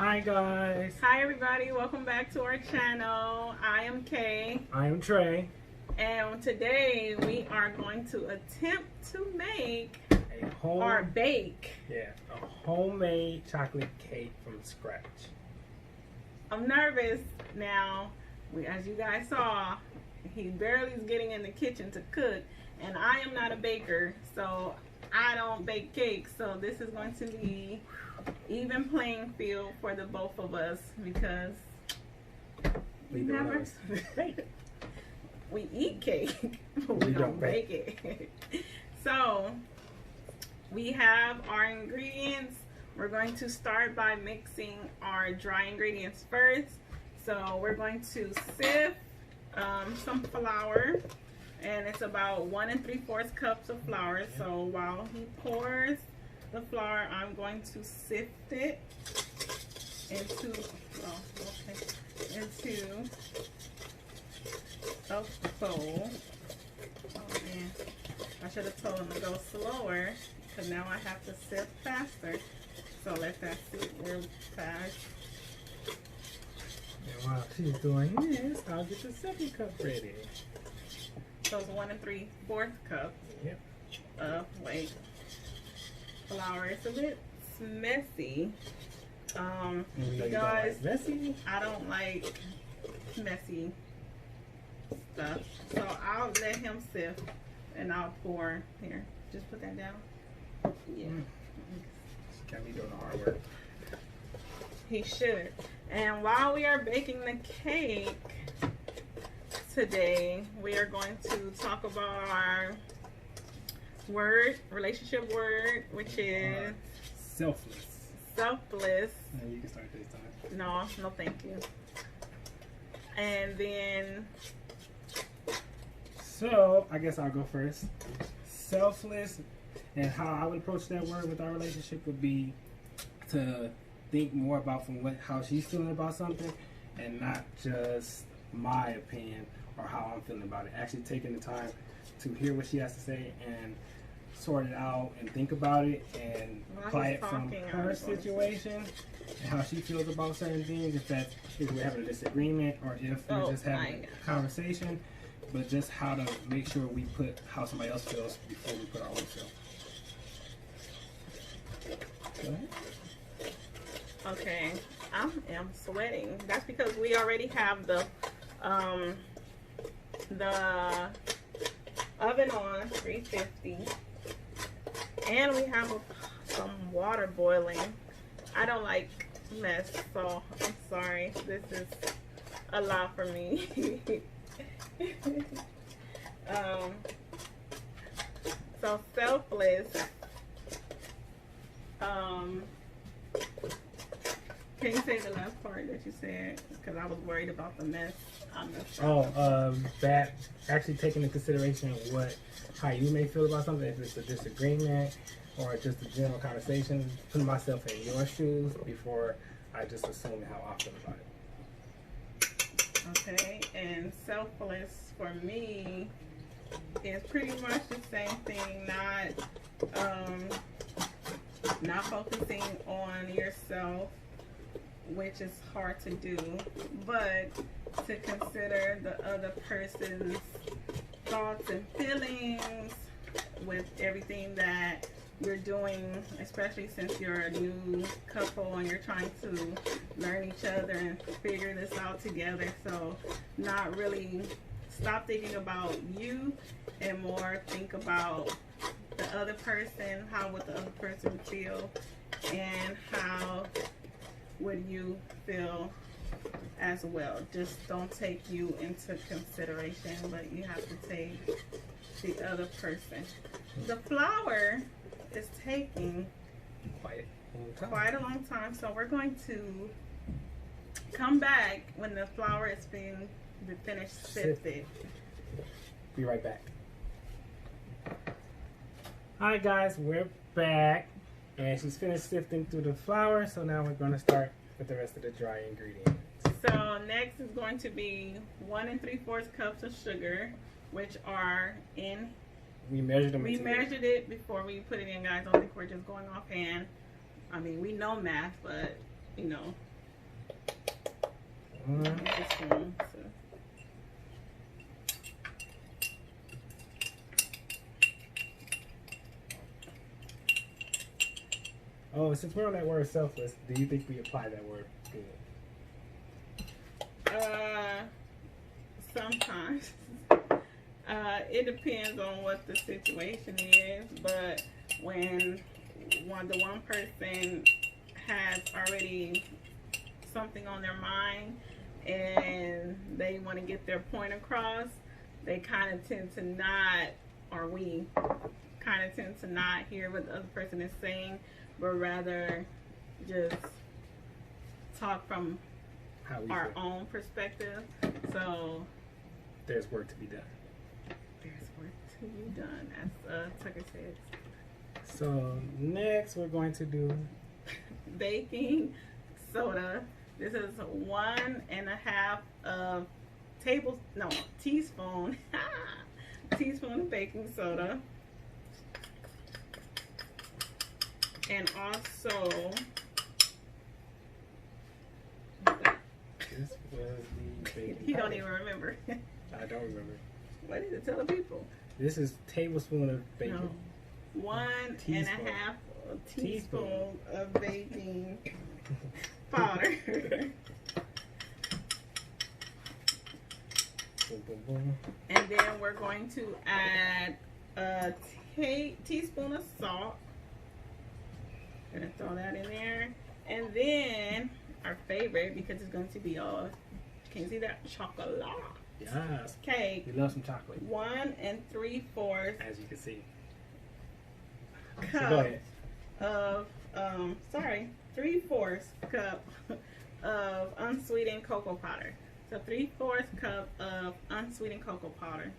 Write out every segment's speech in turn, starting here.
Hi guys. Hi everybody, welcome back to our channel. I am Kay. I am Trey. And today we are going to attempt to make or bake. Yeah, a homemade chocolate cake from scratch. I'm nervous now. As you guys saw, he barely is getting in the kitchen to cook, and I am not a baker, so I don't bake cakes. So this is going to be even playing field for the both of us because we eat cake, but we don't bake it. So we have our ingredients. We're going to start by mixing our dry ingredients first. So we're going to sift some flour, and it's about 1 3/4 cups of flour. So while he pours the flour, I'm going to sift it into a bowl. Oh man, I should have told him to go slower because now I have to sift faster. So let that sit real fast. And while she's doing this, I'll get the second cup ready. So it's 1 3/4 cup of flour. It's a bit messy. You guys, like messy? I don't like messy stuff. So I'll let him sift and I'll pour. Here, just put that down. Yeah. She got me doing the hard work. He should. And while we are baking the cake today, we are going to talk about our relationship word, which is selfless. Selfless. And you can start this time. No, thank you. And then, so I guess I'll go first. Selfless, and how I would approach that word with our relationship would be to think more about how she's feeling about something, and not just my opinion or how I'm feeling about it. Actually taking the time to hear what she has to say and sort it out and think about it and apply it from her situation and how she feels about certain things. If we're having a disagreement or if we're just having a conversation, but just how to make sure we put how somebody else feels before we put our own self. Go ahead. Okay, I am sweating. That's because we already have the oven on 350, and we have some water boiling. I don't like mess, so I'm sorry. This is a lot for me. So selfless. Can you say the last part that you said? Because I was worried about the mess. That actually taking into consideration how you may feel about something, if it's a disagreement or just a general conversation, putting myself in your shoes before I just assume how I feel about it. Okay, and selfless for me is pretty much the same thing. Not focusing on yourself, which is hard to do, but to consider the other person's thoughts and feelings with everything that you're doing, especially since you're a new couple and you're trying to learn each other and figure this out together. So not really stop thinking about you and more think about the other person, how would the other person feel, and how would you feel as well. Just don't take you into consideration, but you have to take the other person. The flour is taking quite a long time, so we're going to come back when the flour is being finished sifted. Be right back. Hi guys, we're back, and she's finished sifting through the flour, so now we're going to start with the rest of the dry ingredients. So next is going to be 1 3/4 cups of sugar, which are in. We measured them. We measured it before we put it in, guys. I don't think we're just going offhand. I mean, we know math, but you know, One. Use a spoon, so. Oh, since we're on that word selfless, do you think we apply that word good? Sometimes. It depends on what the situation is, but when the one person has already something on their mind and they want to get their point across, they kind of tend to not, or we kind of tend to not hear what the other person is saying, but rather just talk from our own perspective. So there's work to be done. There's work to be done, as Tucker said. So next we're going to do baking soda. This is 1.5 teaspoon teaspoon of baking soda. And also this was the baking he powder. don't even remember. I don't remember. What is it? Tell the people. This is tablespoon of baking. No. 1.5 teaspoon of baking powder. Boom, boom, boom. And then we're going to add a teaspoon of salt. Gonna throw that in there. And then our favorite, because it's going to be all, can you see that? Chocolate. Yes. Cake. We love some chocolate. 1 3/4. As you can see. Cup So go ahead. of 3/4 cup of unsweetened cocoa powder. So 3/4 cup of unsweetened cocoa powder.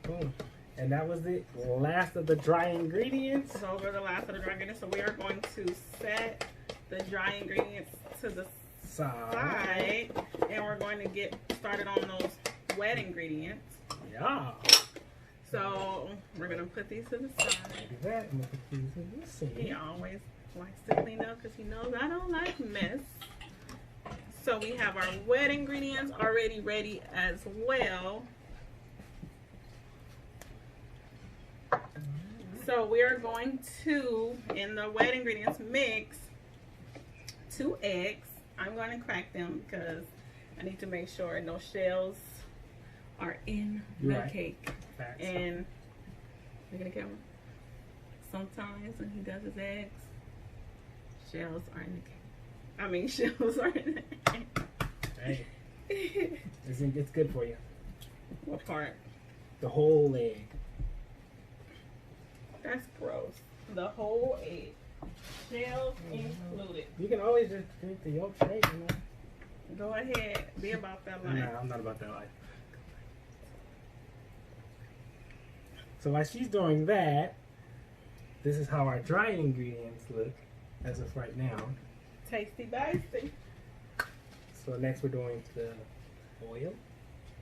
Boom. And that was the last of the dry ingredients. So we're the last of the dry ingredients. So we are going to set the dry ingredients to the side, and we're going to get started on those wet ingredients. Yeah. So we're gonna put these to the side. Do that. I'm gonna put these in the sink. He always likes to clean up because he knows I don't like mess. So we have our wet ingredients already ready as well. So we are going to, in the wet ingredients, mix 2 eggs. I'm going to crack them because I need to make sure no shells are in the cake. Facts. And look at the camera. Sometimes when he does his eggs, shells are in the cake. I mean, shells are in the egg. Hey, it's good for you. What part? The whole egg. That's gross. The whole egg. Shells included. You can always just drink the yolk straight, you know. Go ahead. Be about that life. Nah, I'm not about that life. So while she's doing that, this is how our dry ingredients look as of right now. Tasty basty. So next we're doing the oil.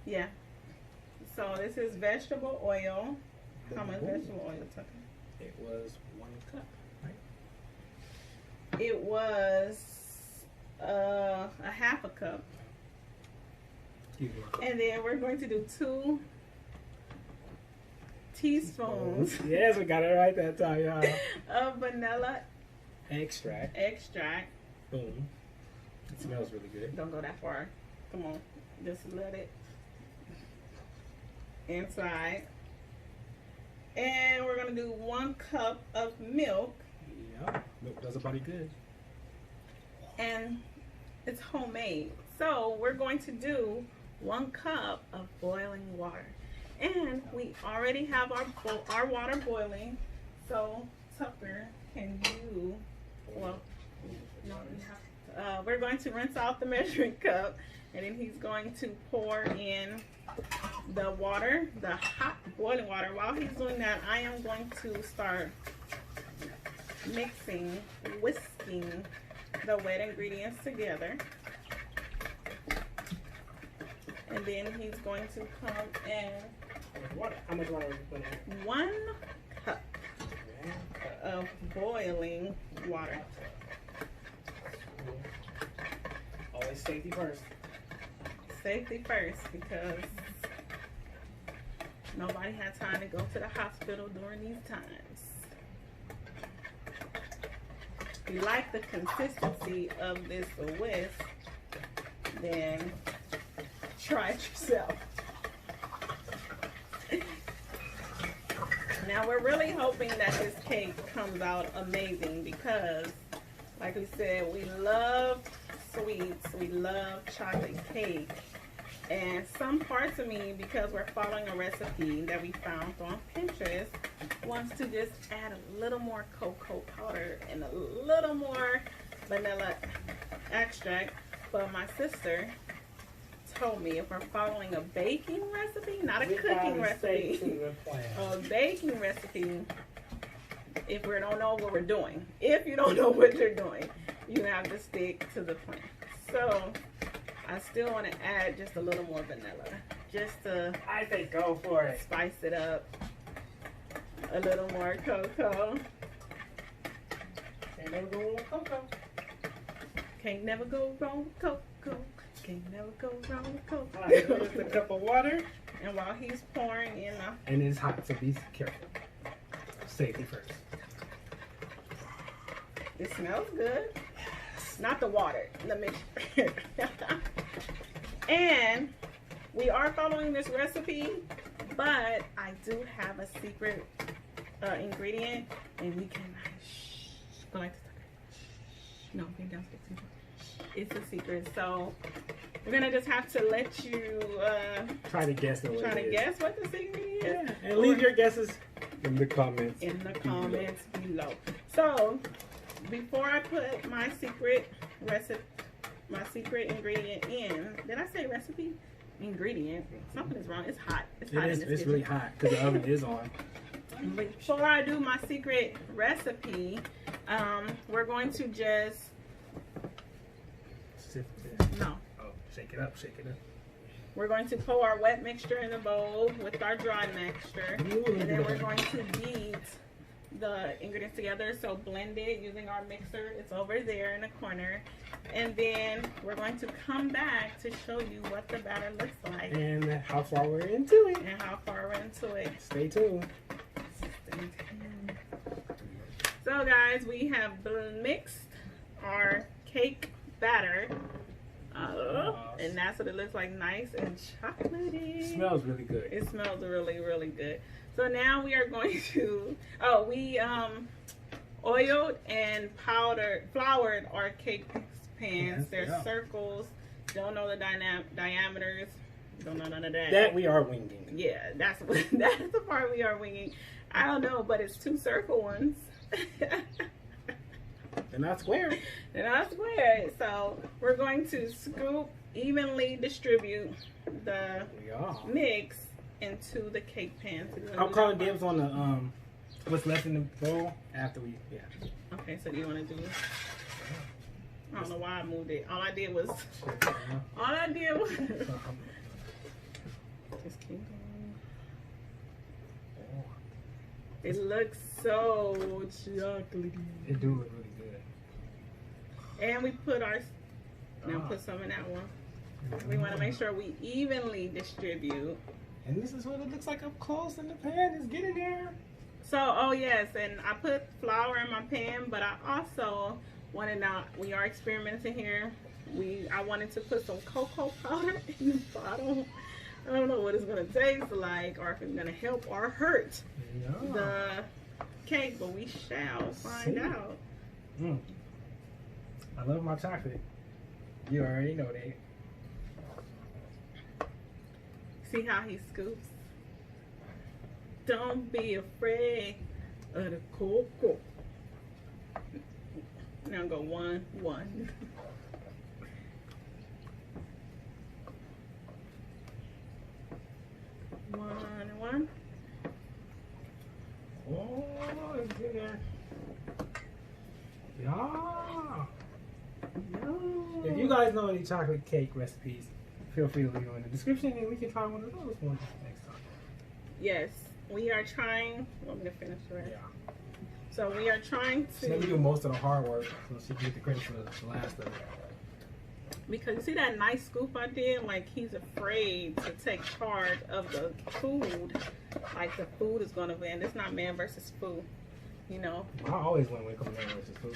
Yeah. So this is vegetable oil. How much vegetable oil, Tucker? It was 1 cup, right? It was a half a cup. Excuse me. And then we're going to do 2 teaspoons Yes, we got it right that time, y'all. of vanilla Extract. Boom. It smells really good. Don't go that far. Come on. Just let it inside. And we're going to do 1 cup of milk. Yeah, milk does a body good. And it's homemade. So we're going to do 1 cup of boiling water. And we already have our water boiling. So Tucker, can you, well, no, you have, we're going to rinse out the measuring cup. And then he's going to pour in the water, the hot boiling water. While he's doing that, I am going to start whisking the wet ingredients together. And then he's going to come and Water. How much water are you putting in? 1 cup of boiling water. Always safety first. Safety first, because nobody had time to go to the hospital during these times. If you like the consistency of this whisk, then try it yourself. Now we're really hoping that this cake comes out amazing because, like we said, we love sweets, we love chocolate cake. And some parts of me, because we're following a recipe that we found on Pinterest, wants to just add a little more cocoa powder and a little more vanilla extract. But my sister told me if we're following a baking recipe, not a cooking recipe, a baking recipe, if we don't know what we're doing, if you don't know what you're doing, you have to stick to the plan. So I still want to add just a little more vanilla, just to, I think, go for it. Spice it up. A little more cocoa. Can't never go wrong with cocoa. Can't never go wrong with cocoa. Can't never go wrong with cocoa. All right, here's a cup of water. And while he's pouring in and it's hot, so be careful. Safety first. It smells good. Yes. Not the water, the mixture. And we are following this recipe, but I do have a secret ingredient, and we can go like this. No, bring down too much. It's a secret, so we're gonna just have to let you try to guess what the secret is. Yeah, and leave your guesses in the comments. Below. So before I put my secret ingredient in, did I say recipe? Ingredient. Something is wrong. It's hot. It's hot in this It's really hot because the oven is on. Before I do my secret recipe, we're going to just Shake it up, shake it up. We're going to pour our wet mixture in the bowl with our dry mixture. And then we're going to beat the ingredients together. So blend it using our mixer. It's over there in the corner. And then we're going to come back to show you what the batter looks like. And how far we're into it. Stay tuned. So guys, we have mixed our cake batter. And that's what it looks like, nice and chocolatey. It smells really good. It smells really, really good. So now we are going to, we oiled and floured our cake pans. They're circles. Don't know the diameters. Don't know none of that. That we are winging. Yeah, that's the part we are winging. I don't know, but it's 2 circle ones. They're not square. They're not square. So we're going to scoop, evenly distribute the mix into the cake pan. I'm calling dibs on the what's left in the bowl after we Okay, so do you want to do it? I don't know why I moved it. All I did was just keep going. It looks so chocolatey. It do look really good. And we put put some in that one. We want to make sure we evenly distribute. And this is what it looks like up close in the pan. It's getting there. So, yes, and I put flour in my pan, but I also wanted we are experimenting here. I wanted to put some cocoa powder in the bottom. I don't know what it's going to taste like or if it's going to help or hurt the cake, but we shall find out. I love my chocolate. You already know that. See how he scoops? Don't be afraid of the cocoa. Now go 1, 1. One. Oh, it's good there. Yeah. If you guys know any chocolate cake recipes, feel free to leave them in the description and we can try one of those ones next time. Yes, we are trying. Want me to finish, right? Yeah. So we are trying to. Let me do most of the hard work so she can get the credit for the last of it. Because you see that nice scoop I did? Like, he's afraid to take charge of the food. Like, the food is going to win. It's not man versus food, you know? I always win when it comes to man versus food.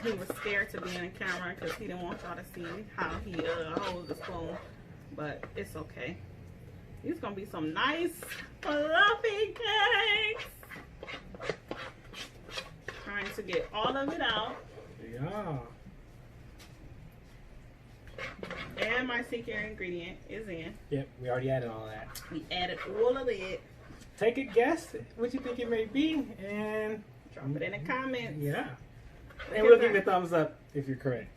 He was scared to be in the camera because he didn't want y'all to see how he holds the spoon. But it's okay. These going to be some nice, fluffy cakes. Trying to get all of it out. Yeah. And my secret ingredient is in. Yep, we already added all that. We added all of it. Take a guess what you think it may be and Drop it in the comments. Yeah. And we'll give you a thumbs up if you're correct.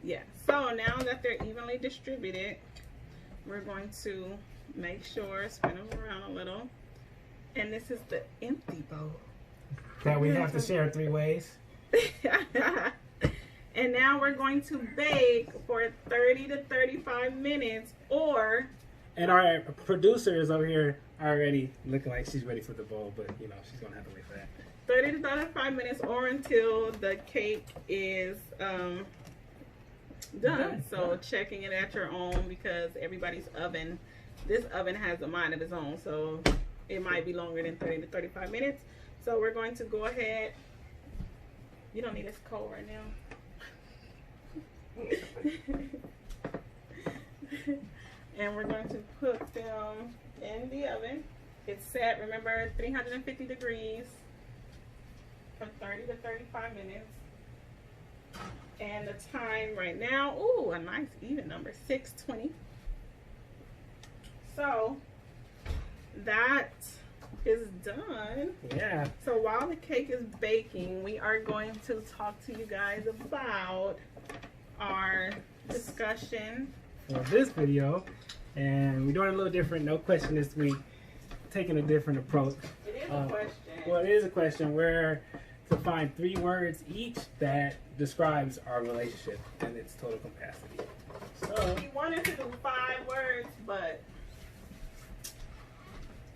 Yeah. So now that they're evenly distributed, we're going to make sure, spin them around a little. And this is the empty bowl. That we have to share 3 ways. And now we're going to bake for 30 to 35 minutes or... And our producer is over here already looking like she's ready for the bowl, but you know, she's going to have to wait for that. 30 to 35 minutes or until the cake is done. So checking it at your own because everybody's oven, this oven has a mind of its own. So it might be longer than 30 to 35 minutes. So we're going to go ahead. You don't need this cold right now. And we're going to put them in the oven. It's set, remember, 350 degrees for 30 to 35 minutes. And the time right now, ooh, a nice even number, 6:20. So that is done. Yeah. So while the cake is baking, we are going to talk to you guys about our discussion for this video. And we're doing a little different, no question this week. Taking a different approach. It is a question. Well, it is a question. We're to find 3 words each that describes our relationship and its total capacity. So We wanted to do 5 words, but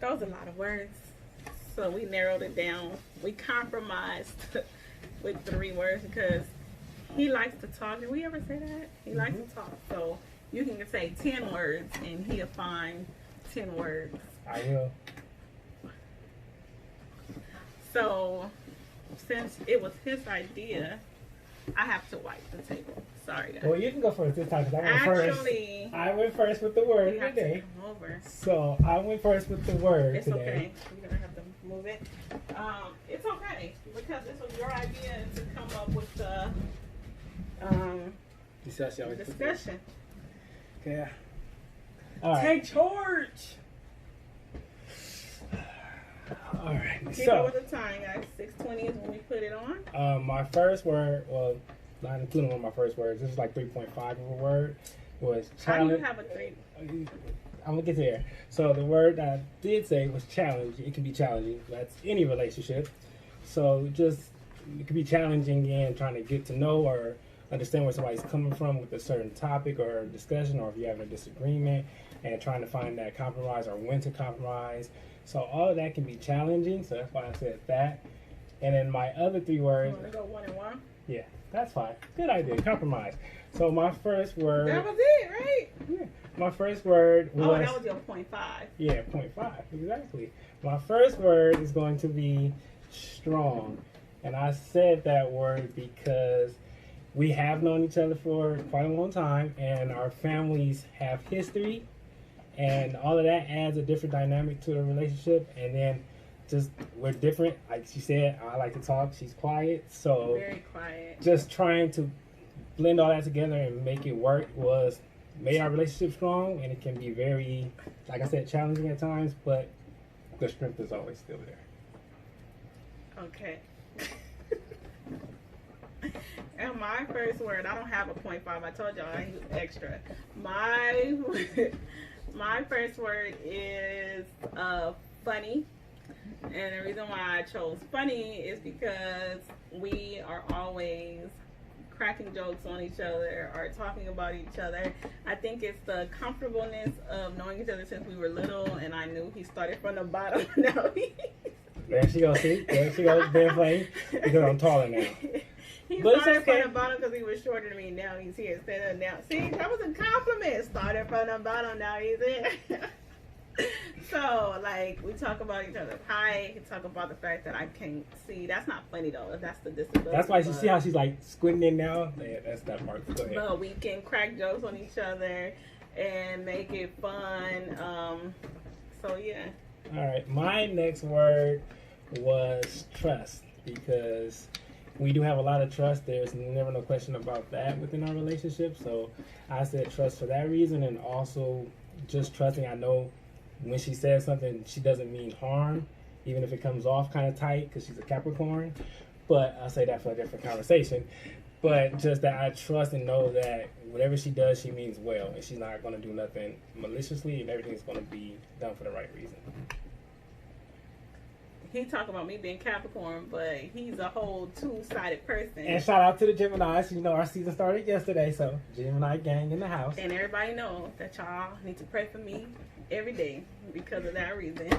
that was a lot of words. So we narrowed it down. We compromised with 3 words because he likes to talk. Did we ever say that? He likes to talk. So you can say 10 words and he'll find 10 words. I will. So since it was his idea, I have to wipe the table. Sorry, guys. Well, you can go first this time because I went first. Actually, I went first with the word you have to today. come over. So I went first with the word It's today. okay. You're gonna have to move it. It's okay because this was your idea to come up with the discussion. Okay. All right. Take charge. All right. Keep it So with the time, guys. 6:20 is when we put it on. my first word, well, not including one of my first words, this is like 3.5 of a word, was How do you challenge. have a 3? I'm gonna get there. So the word I did say was challenge. It can be challenging. That's any relationship. So just it can be challenging in trying to get to know or understand where somebody's coming from with a certain topic or discussion, or if you're having a disagreement and trying to find that compromise or when to compromise. So all of that can be challenging. So that's why I said that. And then my other 3 You words. want to go 1 and 1? Yeah, that's fine. Good idea. Compromise. So my first word. That was it, right? Yeah. My first word was. Oh, that was your 0.5. Yeah, 0.5, exactly. My first word is going to be strong. And I said that word because we have known each other for quite a long time and our families have history and all of that adds a different dynamic to the relationship. And then just we're different. Like she said, I like to talk, she's quiet. So Very quiet. just trying to blend all that together and make it work made our relationship strong, and it can be very, like I said, challenging at times, but the strength is always still there. Okay. And my first word, I don't have a 0.5. I told y'all I use extra. My first word is funny. And the reason why I chose funny is because we are always cracking jokes on each other or talking about each other. I think it's the comfortableness of knowing each other since we were little, and I knew he started from the bottom. Now There she goes, see? There she goes, being funny, because I'm taller now. He But it's started okay. from the bottom because he was shorter than me. Now he's here. Stand up now. See, that was a compliment. Started from the bottom. Now he's here. So, like, we talk about each other's height. We talk about the fact that I can't see. That's not funny, though. That's the disability. That's why you see how she's like squinting in now. Yeah, that's that part. Go ahead. But we can crack jokes on each other and make it fun. So, yeah. All right. My next word was trust, because we do have a lot of trust. There's never no question about that within our relationship. So I said trust for that reason, and also just trusting. I know when she says something, she doesn't mean harm, even if it comes off kind of tight because she's a Capricorn. But I'll say that for a different conversation. But just that I trust and know that whatever she does, she means well, and she's not going to do nothing maliciously, and everything's going to be done for the right reason. He talking about me being Capricorn, but he's a whole two-sided person. And shout out to the Geminis. You know, our season started yesterday, so Gemini gang in the house. And everybody know that y'all need to pray for me every day because of that reason.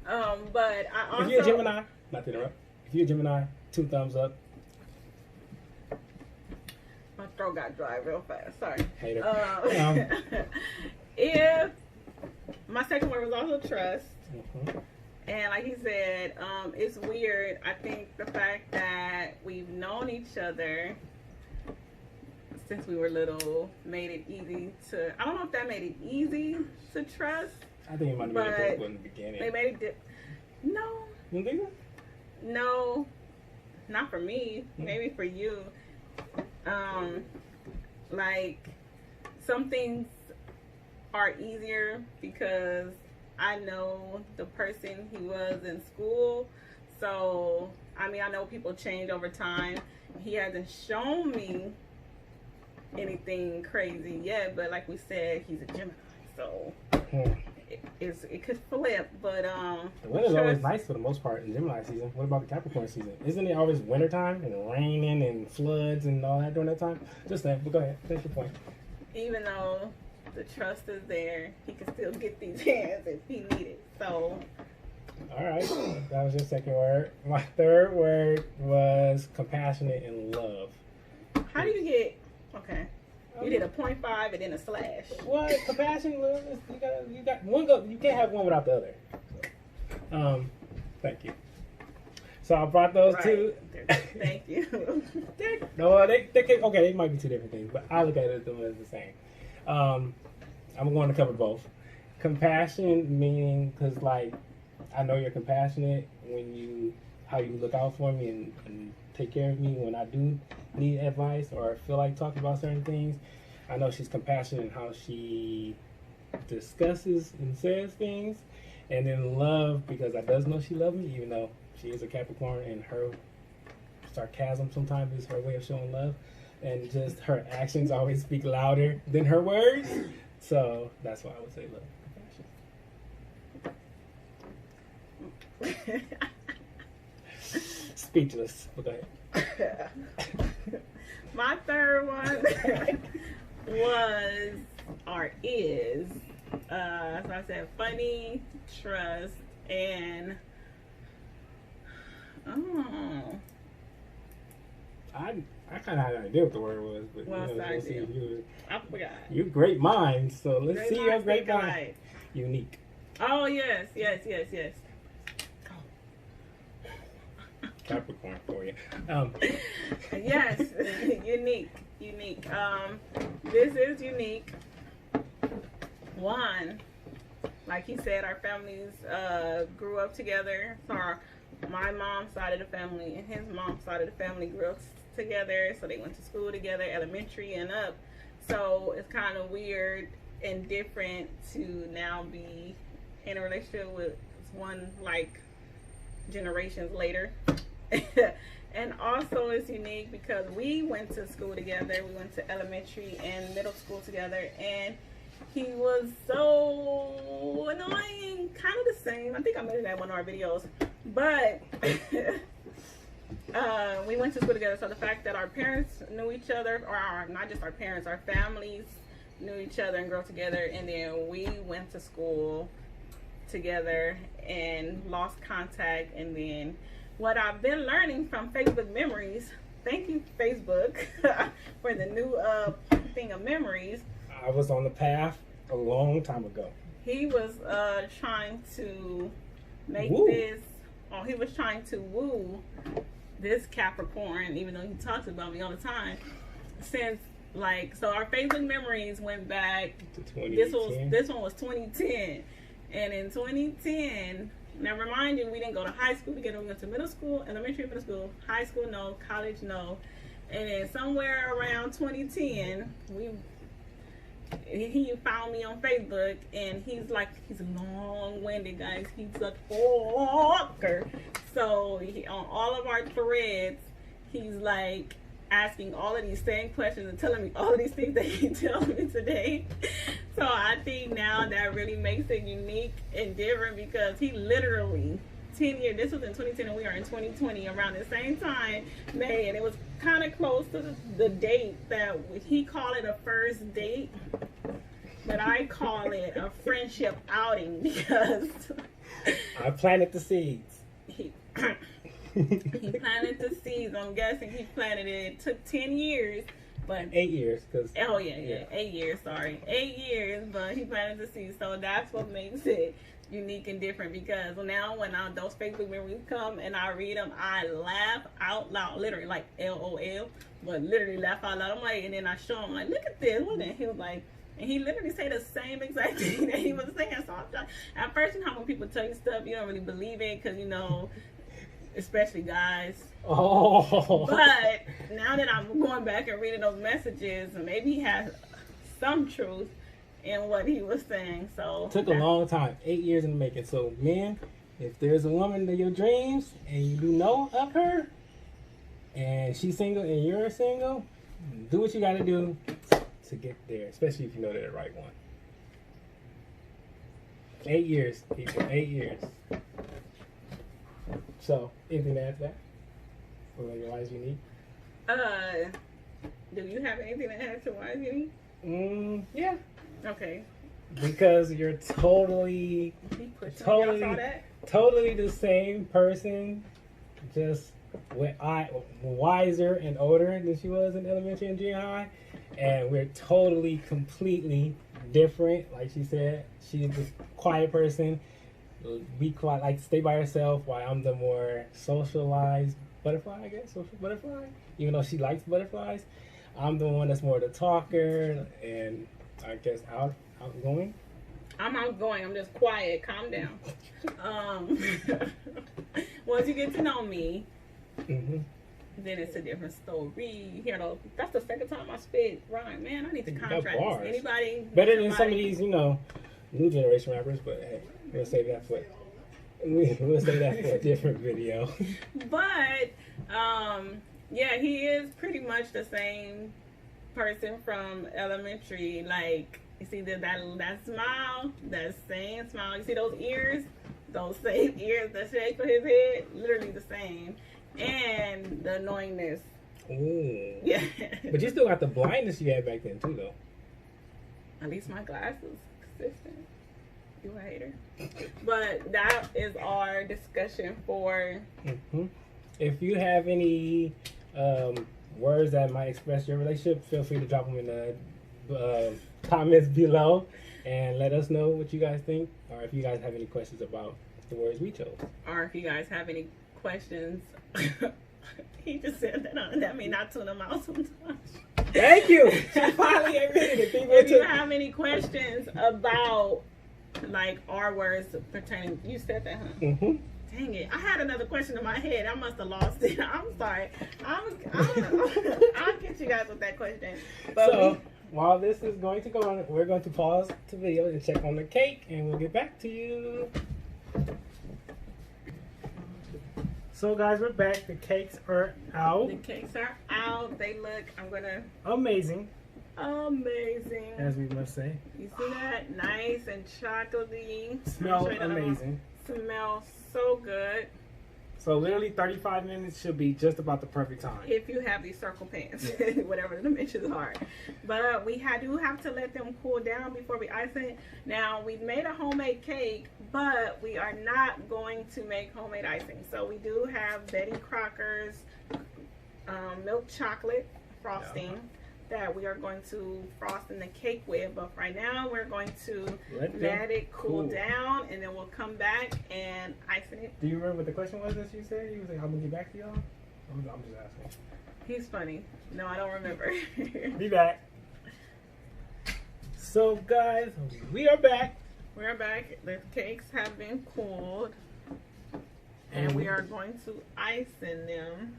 But I also... If you're a Gemini, not to interrupt, if you're a Gemini, 2 thumbs up. My throat got dry real fast. Sorry. Hater. If my second word was also trust. Mm-hmm. And like he said, it's weird. I think the fact that we've known each other since we were little made it easy to... I don't know if that made it easy to trust. I think it might have been difficult in the beginning. They made it... No. You think so? No. Not for me. Maybe for you. Like, some things are easier because I know the person he was in school. So, I mean, I know people change over time. He hasn't shown me anything crazy yet, but like we said, he's a Gemini. So, it could flip, but the winter's always nice for the most part in Gemini season. What about the Capricorn season? Isn't it always wintertime and raining and floods and all that during that time? Just that, but go ahead, finish your point. Even though the trust is there, he can still get these hands if he needed. So, all right, that was your second word. My third word was compassionate and love. How do you get? Okay, you did a 0.5 and then a slash. What? Compassion, love? You got one. You can't have one without the other. Thank you. So I brought those two. Thank you. No, they can, okay. They might be two different things, but I look at them as the same. I'm going to cover both. Compassion meaning because like I know you're compassionate when how you look out for me and take care of me when I do need advice or feel like talking about certain things. I know she's compassionate in how she discusses and says things. And then love, because I does know she loves me, even though she is a Capricorn and her sarcasm sometimes is her way of showing love. And just her actions always speak louder than her words. So that's why I would say love. Compassion. Speechless. But go ahead. My third one was or is, as I said, funny, trust, and I kind of had an idea what the word was, but well, we'll see if I forgot. You great minds, so let's see your great mind. Unique. Oh yes. Capricorn for you. Yes, unique. This is unique. One, like he said, our families grew up together. So my mom's side of the family and his mom's side of the family grew up together. So they went to school together, elementary and up. So it's kind of weird and different to now be in a relationship with one like generations later. And also it's unique because we went to school together. We went to elementary and middle school together, and he was so annoying, kind of the same. I think I mentioned that in one of our videos, but we went to school together. So the fact that our parents knew each other, or not just our parents, our families knew each other and grew up together, and then we went to school together and lost contact. And then what I've been learning from Facebook memories thank you, Facebook, for the new thing of memories. I was on the path a long time ago. He was trying to make Woo. this. Oh, he was trying to woo this Capricorn, even though he talks about me all the time. Since so our Facebook memories went back. This one was 2010, and in 2010. Now, remind you, we didn't go to high school together. We went to middle school, elementary, middle school, high school, no, college, no. And then somewhere around 2010, he found me on Facebook, and he's long-winded, guys. He's a talker. So on all of our threads, he's like asking all of these same questions and telling me all of these things that he tells me today. So I think now that really makes it unique and different, because he literally 10 years, this was in 2010 and we are in 2020, around the same time, May, and it was kind of close to the date that he called it a first date, but I call it a friendship outing, because I planted the seeds. He planted the seeds. I'm guessing he planted it. It took 10 years, but 8 years, because 8 years. Sorry, 8 years. But he planted the seeds, so that's what makes it unique and different. Because now when those Facebook memories come and I read them, I laugh out loud, literally like LOL, but literally laugh out loud. I'm like, and then I show him like, look at this. And he was like. And he literally said the same exact thing that he was saying. So I'm trying. At first, you know how when people tell you stuff, you don't really believe it, because especially guys. Oh. But now that I'm going back and reading those messages, maybe he has some truth in what he was saying. So it took a long time, 8 years in the making. So men, if there's a woman in your dreams and you do know of her, and she's single and you're single, do what you got to do to get there, especially if you know they're the right one. 8 years, people, 8 years. So, anything to add to that? Or why is unique? Do you have anything to add to why is unique? Yeah. Okay. Because you're totally the same person, just wiser and older than she was in elementary and junior high. And we're totally, completely different. Like she said, she's the quiet person. Be quiet, like stay by herself, while I'm the more socialized butterfly, I guess. Social butterfly. Even though she likes butterflies, I'm the one that's more the talker and I guess outgoing. I'm outgoing. I'm just quiet. Calm down. Once you get to know me, then it's a different story. That's the second time I spit rhyme. Man, I need to contract anybody. Better than some of these, new generation rappers. But hey, we'll save that for a different video. But yeah, he is pretty much the same person from elementary. Like, you see that smile, that same smile. You see those ears, those same ears, the shape of his head, literally the same. And the annoyingness. Ooh. Yeah. But you still got the blindness you had back then too, though. At least my glasses consistent. You a hater. But that is our discussion for. If you have any words that might express your relationship, feel free to drop them in the comments below and let us know what you guys think, or if you guys have any questions about the words we chose, or if you guys have any questions. He just said that means not tune them out sometimes. Thank you. She finally admitted it. If you have any questions about like our words pertaining, you said that, huh? Dang it! I had another question in my head. I must have lost it. I'm sorry. I'll get you guys with that question. But while this is going to go on, we're going to pause the video and check on the cake, and we'll get back to you. So guys, we're back. The cakes are out. The cakes are out. They look, amazing. Amazing. As we must say. You see that? Nice and chocolatey. Smell amazing. Smells so good. So literally 35 minutes should be just about the perfect time. If you have these circle pans, whatever the dimensions are. But we do have to let them cool down before we ice it. Now, we made a homemade cake, but we are not going to make homemade icing. So we do have Betty Crocker's milk chocolate frosting that we are going to frost in the cake with. But right now we're going to let it cool down, and then we'll come back and ice it. Do you remember what the question was that she said? He was like, "I'm gonna get back to y'all." I'm just asking. He's funny. No, I don't remember. Be back. So guys, we are back. We are back. The cakes have been cooled, and we are going to ice in them.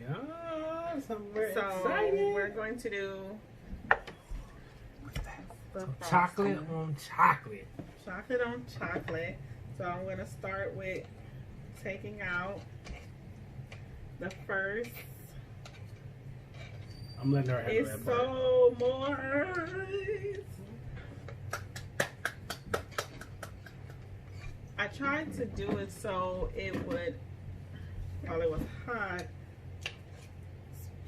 Yeah, so we're excited. We're going to do chocolate on chocolate. Chocolate on chocolate. So I'm going to start with taking out the first. I'm letting her have it's that. So moist. I tried to do it so it would, while it was hot,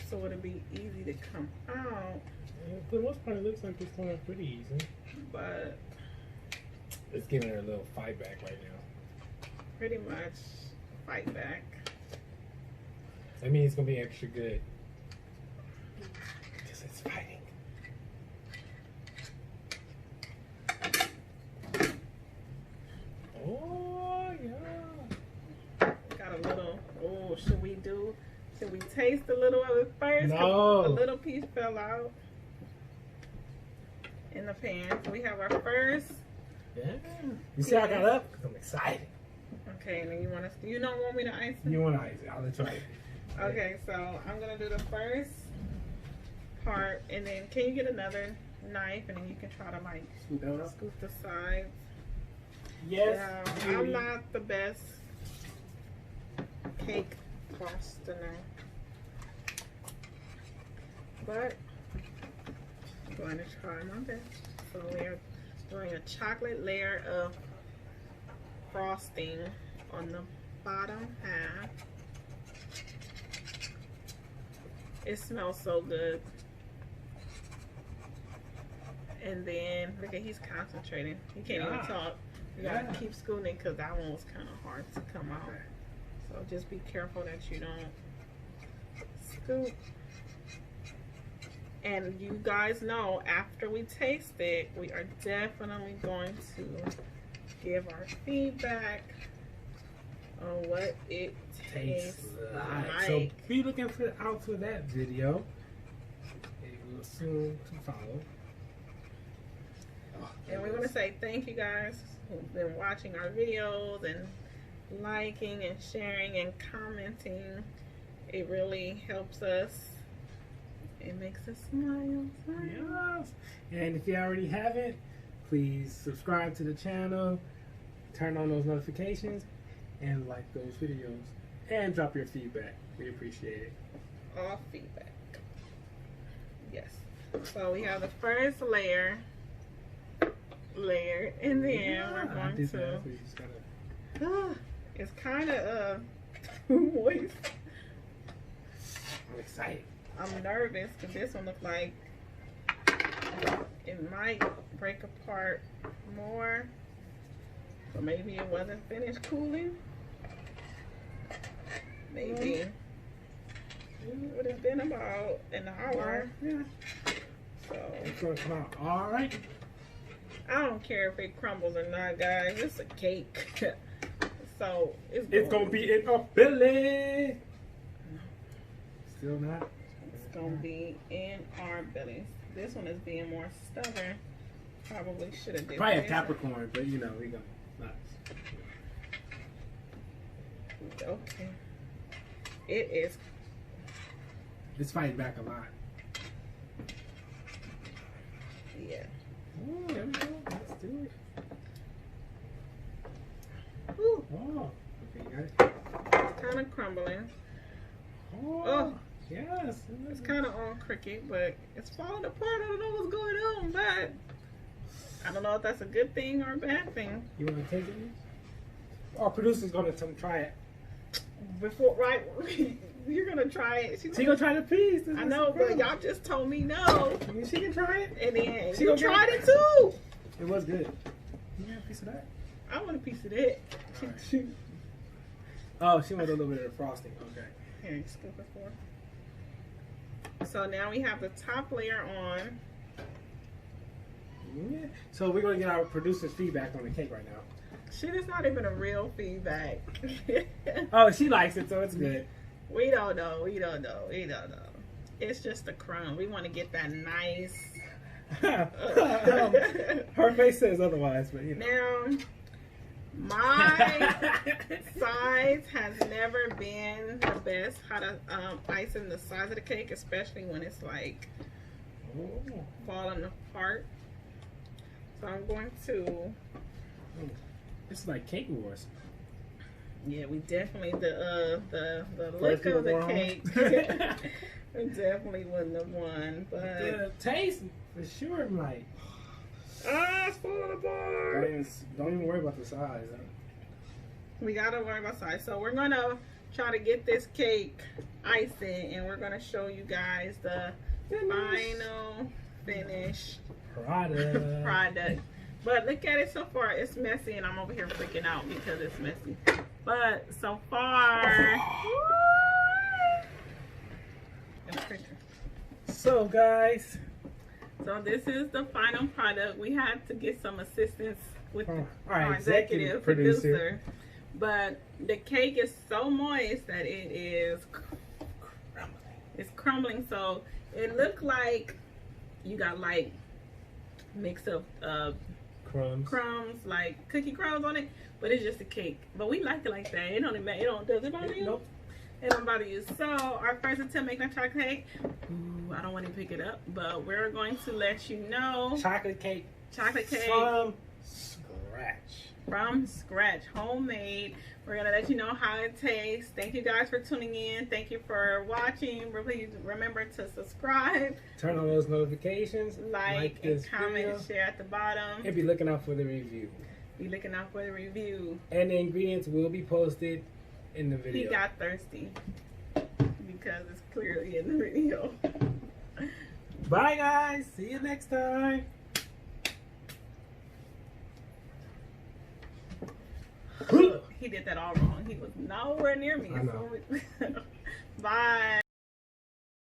so it'd be easy to come out. For the most part, it looks like it's going out pretty easy. But it's giving her a little fight back right now. Pretty much fight back. That means it's going to be extra good. Because it's fighting. Oh, yeah. Got a little, should we taste a little of it first? No. A little piece fell out in the pan. So we have our first. Yeah. You see how I got up? Because I'm excited. Okay, and then you don't want me to ice it? You want to ice it. I'll let you ice it. Okay, so I'm going to do the first part, and then can you get another knife, and then you can try to like scoop the sides. Yes. I'm not the best cake froster, but I'm going to try my best. So we're doing a chocolate layer of frosting on the bottom half. It smells so good. And then look at, he's concentrating. He can't even talk. You gotta keep scooting because that one was kind of hard to come out. So just be careful that you don't scoop. And you guys know, after we taste it, we are definitely going to give our feedback on what it tastes like. So be looking out for that video. It will soon to follow. And we want to say thank you guys who've been watching our videos and liking and sharing and commenting. It really helps us. It makes us smile. Yes. And if you already haven't, please subscribe to the channel, turn on those notifications, and like those videos. And drop your feedback. We appreciate it. All feedback. Yes. So we have the first layer, and then we're going to. So you just gotta... It's kind of too moist. I'm excited. I'm nervous because this one looks like it might break apart more. So maybe it wasn't finished cooling. Maybe. It would have been about an hour. Yeah. So it's gonna come out all right. I don't care if it crumbles or not, guys. It's a cake. So it's gonna be in our belly. Still not. It's gonna be in our bellies. This one is being more stubborn. Probably should have did. Probably a Capricorn, but you know we gonna not. Okay. It is. It's fighting back a lot. Yeah. Oh, there we go. Let's do it. Ooh. Oh, okay, you got it. It's kind of crumbling. Oh, yes. It's kind of all crooked, but it's falling apart. I don't know what's going on, but I don't know if that's a good thing or a bad thing. You want to take it? Our producer's gonna try it. Before, right? You're gonna try it. She gonna try the piece. I know, but y'all just told me no. I mean, she can try it. And then she tried it too. It was good. You want a piece of that? I want a piece of that. Right. Oh, she wanted a little bit of the frosting. Okay. Here, you scoop it for her. So now we have the top layer on. Yeah. So we're gonna get our producer's feedback on the cake right now. Shit, it's not even a real feedback. Oh, she likes it, so it's good. We don't know. We don't know. We don't know. It's just a crumb. We want to get that nice. Her face says otherwise, but you know. Now, my size has never been the best how to icing the size of the cake, especially when it's like falling apart. So I'm going to. It's like cake wars. Yeah, we definitely the look of the cake. We definitely wouldn't have won, but the taste for sure might. It's falling apart. Don't even worry about the size. We gotta worry about size. So we're gonna try to get this cake icing, and we're gonna show you guys the final finished product. But look at it so far. It's messy, and I'm over here freaking out because it's messy. But so far, so guys, so this is the final product. We had to get some assistance with our executive producer. But the cake is so moist that it is crumbling. So it looked like you got like mix of crumbs, like cookie crumbs on it, but it's just a cake. But we like it like that. It don't does it bother you? Nope. It don't bother you. So our first attempt making a chocolate cake. Ooh, I don't want to pick it up, but we're going to let you know. Chocolate cake. From scratch, homemade. We're gonna let you know how it tastes. Thank you guys for tuning in. Thank you for watching. Please remember to subscribe, turn on those notifications, like and comment and share at the bottom, and be looking out for the review. And the ingredients will be posted in the video. He got thirsty because it's clearly in the video. Bye guys, see you next time. He did that all wrong. He was nowhere near me. I know. Bye.